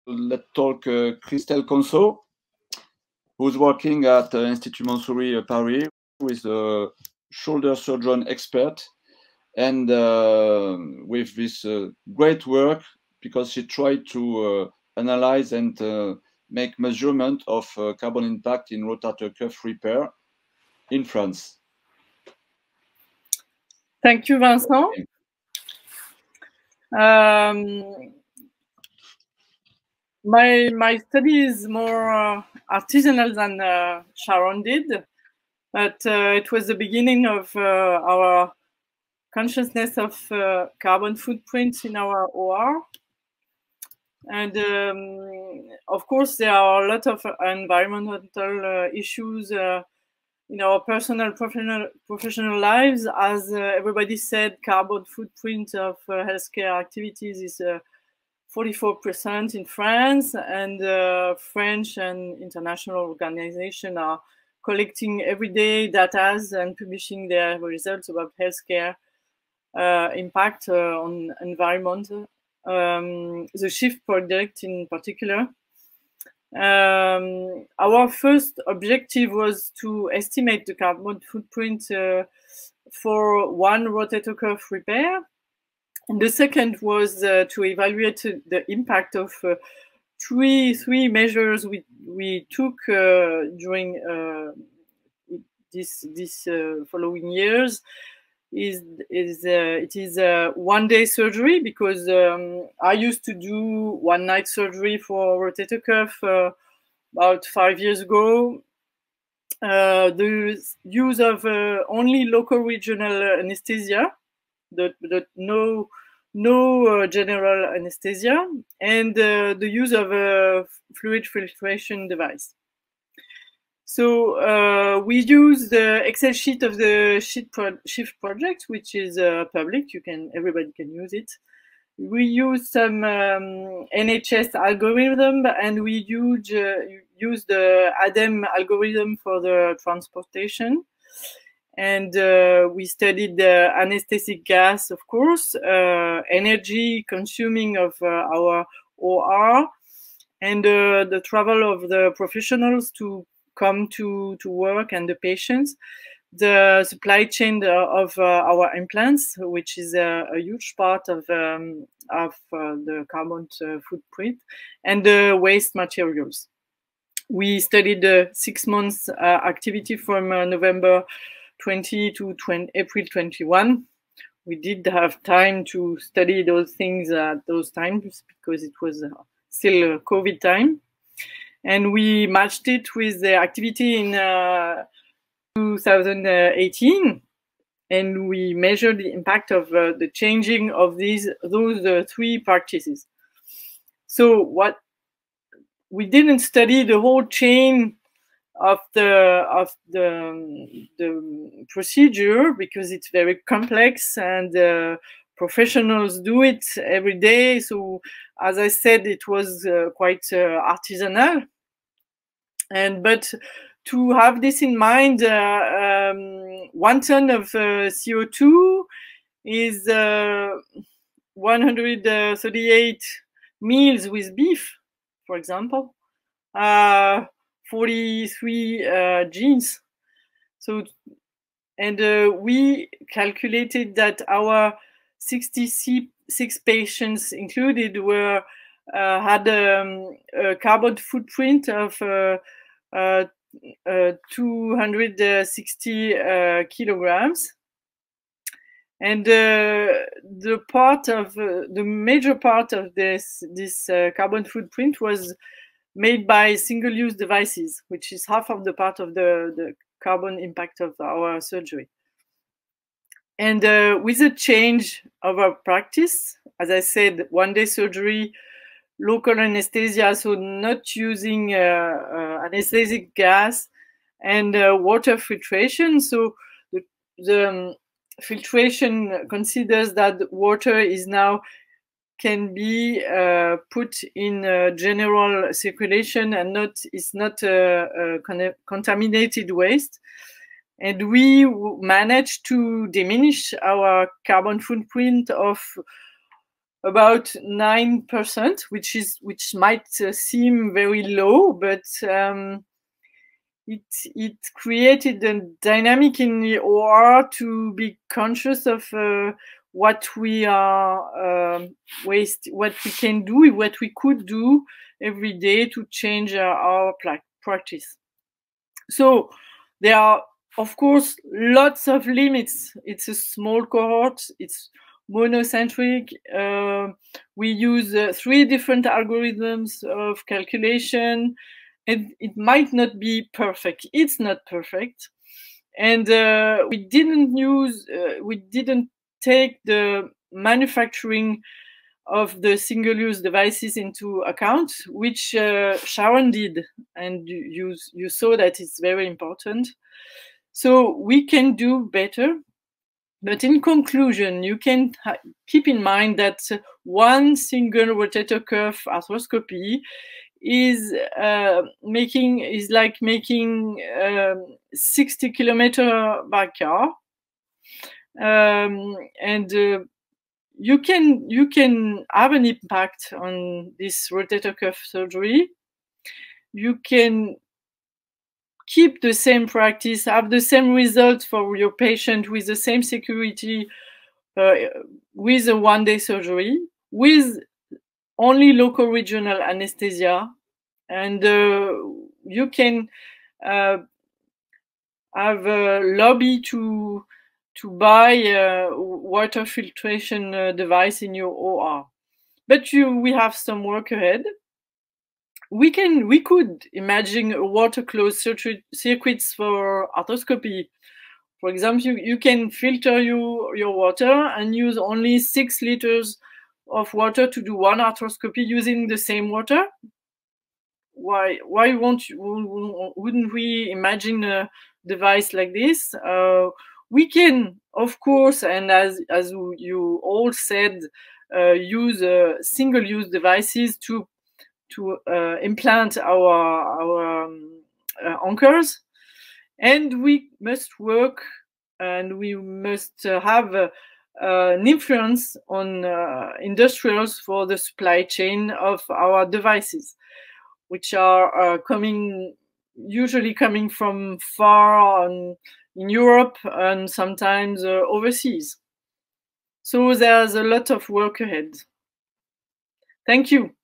let's talk Christel Conso, who's working at Institut Montsouris Paris with a shoulder surgeon expert, and with this great work, because she tried to analyze and make measurement of carbon impact in rotator cuff repair in France. Thank you, Vincent. My study is more artisanal than Sharon did, but it was the beginning of our consciousness of carbon footprint in our OR. And of course, there are a lot of environmental issues in our personal, professional lives. As everybody said, carbon footprint of healthcare activities is 44% in France, and French and international organizations are collecting everyday data and publishing their results about healthcare impact on environment. The SHIFT project in particular. Our first objective was to estimate the carbon footprint for one rotator cuff repair. And the second was to evaluate the impact of three measures we took during this following years. It is a one-day surgery, because I used to do one-night surgery for rotator cuff about 5 years ago. The use of only local regional anesthesia, no general anesthesia, and the use of a fluid filtration device. So we use the Excel sheet of the SHIFT project, which is public. Everybody can use it. We use some NHS algorithm, and we use the ADEM algorithm for the transportation. And we studied the anesthetic gas, of course, energy consuming of our OR, and the travel of the professionals to come to work, and the patients, the supply chain of our implants, which is a huge part of the carbon footprint, and the waste materials. We studied the 6 months activity from November 20 to April 21. We did have time to study those things at those times, because it was still COVID time. And we matched it with the activity in 2018, and we measured the impact of the changing of those three practices. So what we didn't study the whole chain of the procedure, because it's very complex, and professionals do it every day. So as I said, it was quite artisanal. But to have this in mind, 1 ton of CO2 is 138 meals with beef, for example, 43 genes. So, and we calculated that our 66 patients included had a carbon footprint of 260 kilograms, and the major part of this carbon footprint was made by single-use devices, which is half of the part of the carbon impact of our surgery. And with the change of our practice, as I said, one-day surgery, local anesthesia, so not using anesthetic gas, and water filtration. So the filtration considers that water is now can be put in general circulation, and is not contaminated waste. And we managed to diminish our carbon footprint of about 9%, which might seem very low, but it created a dynamic in the OR to be conscious of what we are what we can do, what we could do every day to change our practice. So there are, of course, lots of limits. It's a small cohort. It's monocentric. We use 3 different algorithms of calculation, and it might not be perfect. It's not perfect, and we didn't take the manufacturing of the single-use devices into account, which Sharon did, and you saw that it's very important. So we can do better. But in conclusion, you can keep in mind that one single rotator cuff arthroscopy is like making 60-kilometer by car, and you can have an impact on this rotator cuff surgery. You can keep the same practice, have the same result for your patient with the same security with a one-day surgery, with only local regional anesthesia, and you can have a lobby to buy water filtration device in your OR. But we have some work ahead. We could imagine water closed circuits for arthroscopy. For example, you can filter your water and use only 6 liters of water to do one arthroscopy using the same water. Why wouldn't we imagine a device like this? We can, of course, and as you all said, use single-use devices to implant our anchors, and we must work and we must have an influence on industrials for the supply chain of our devices, which are usually coming from far in Europe and sometimes overseas. So there's a lot of work ahead. Thank you.